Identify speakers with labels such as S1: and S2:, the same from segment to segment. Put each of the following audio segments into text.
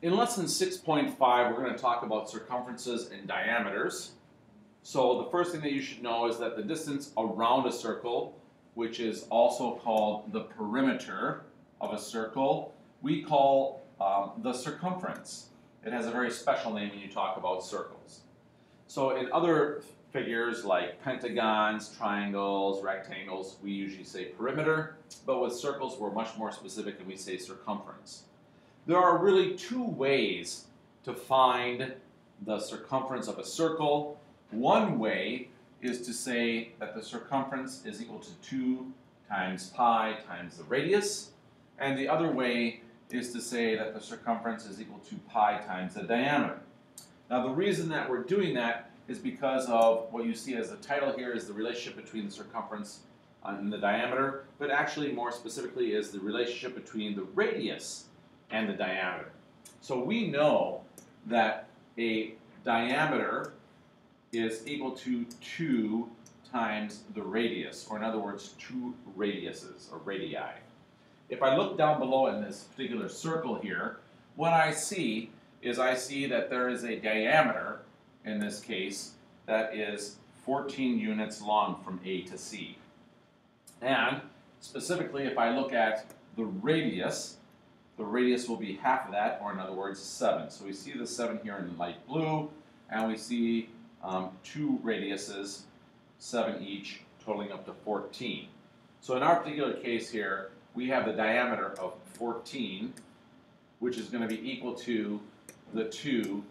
S1: In lesson 6.5, we're going to talk about circumferences and diameters. So the first thing that you should know is that the distance around a circle, which is also called the perimeter of a circle, we call the circumference. It has a very special name when you talk about circles. So in other figures like pentagons, triangles, rectangles, we usually say perimeter, but with circles we're much more specific and we say circumference. There are really two ways to find the circumference of a circle. One way is to say that the circumference is equal to 2 times pi times the radius, and the other way is to say that the circumference is equal to pi times the diameter. Now the reason that we're doing that is because of what you see as the title here is the relationship between the circumference and the diameter, but actually more specifically is the relationship between the radius and the diameter. So we know that a diameter is equal to 2 times the radius, or in other words, 2 radiuses, or radii. If I look down below in this particular circle here, what I see is I see that there is a diameter, in this case, that is 14 units long from A to C. And specifically, if I look at the radius will be half of that, or in other words, 7. So we see the 7 here in light blue, and we see 2 radiuses, 7 each, totaling up to 14. So in our particular case here, we have the diameter of 14, which is going to be equal to the 2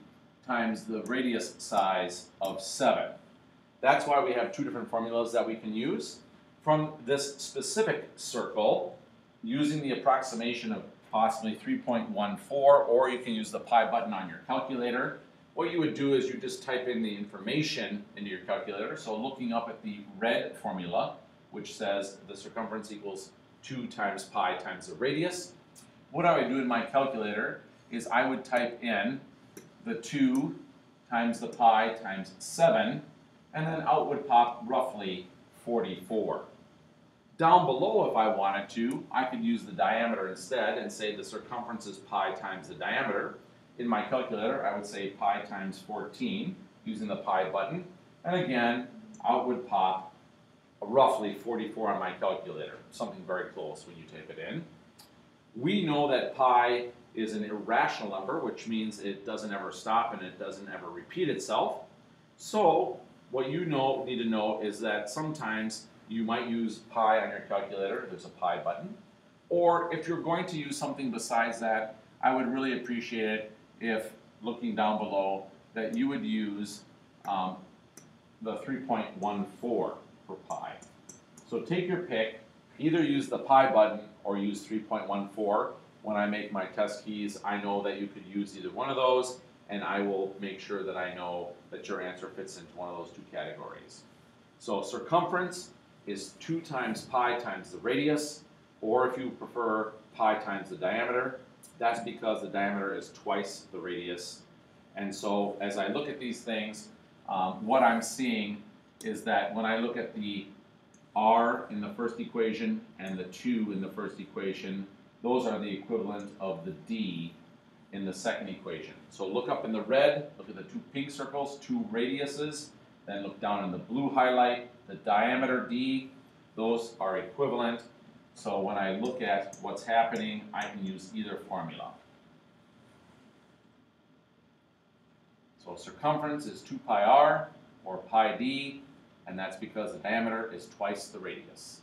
S1: times the radius size of 7. That's why we have two different formulas that we can use. From this specific circle, using the approximation of possibly 3.14, or you can use the pi button on your calculator. What you would do is you just type in the information into your calculator. So looking up at the red formula, which says the circumference equals 2 times pi times the radius, what I would do in my calculator is I would type in the 2 times the pi times 7, and then out would pop roughly 44. Down below, if I wanted to, I could use the diameter instead and say the circumference is pi times the diameter. In my calculator, I would say pi times 14 using the pi button. And again, out would pop roughly 44 on my calculator, something very close when you type it in. We know that pi is an irrational number, which means it doesn't ever stop and it doesn't ever repeat itself. So what you need to know is that sometimes you might use pi on your calculator. There's a pi button. Or if you're going to use something besides that, I would really appreciate it if, looking down below, that you would use the 3.14 for pi. So take your pick. Either use the pi button or use 3.14. When I make my test keys, I know that you could use either one of those, and I will make sure that I know that your answer fits into one of those two categories. So circumference is 2 times pi times the radius, or if you prefer, pi times the diameter. That's because the diameter is twice the radius. And so as I look at these things, what I'm seeing is that when I look at the r in the first equation and the 2 in the first equation, those are the equivalent of the d in the second equation. So look up in the red, look at the 2 pink circles, 2 radiuses, then look down in the blue highlight, the diameter d, those are equivalent. So when I look at what's happening, I can use either formula. So circumference is 2 pi r, or pi d, and that's because the diameter is twice the radius.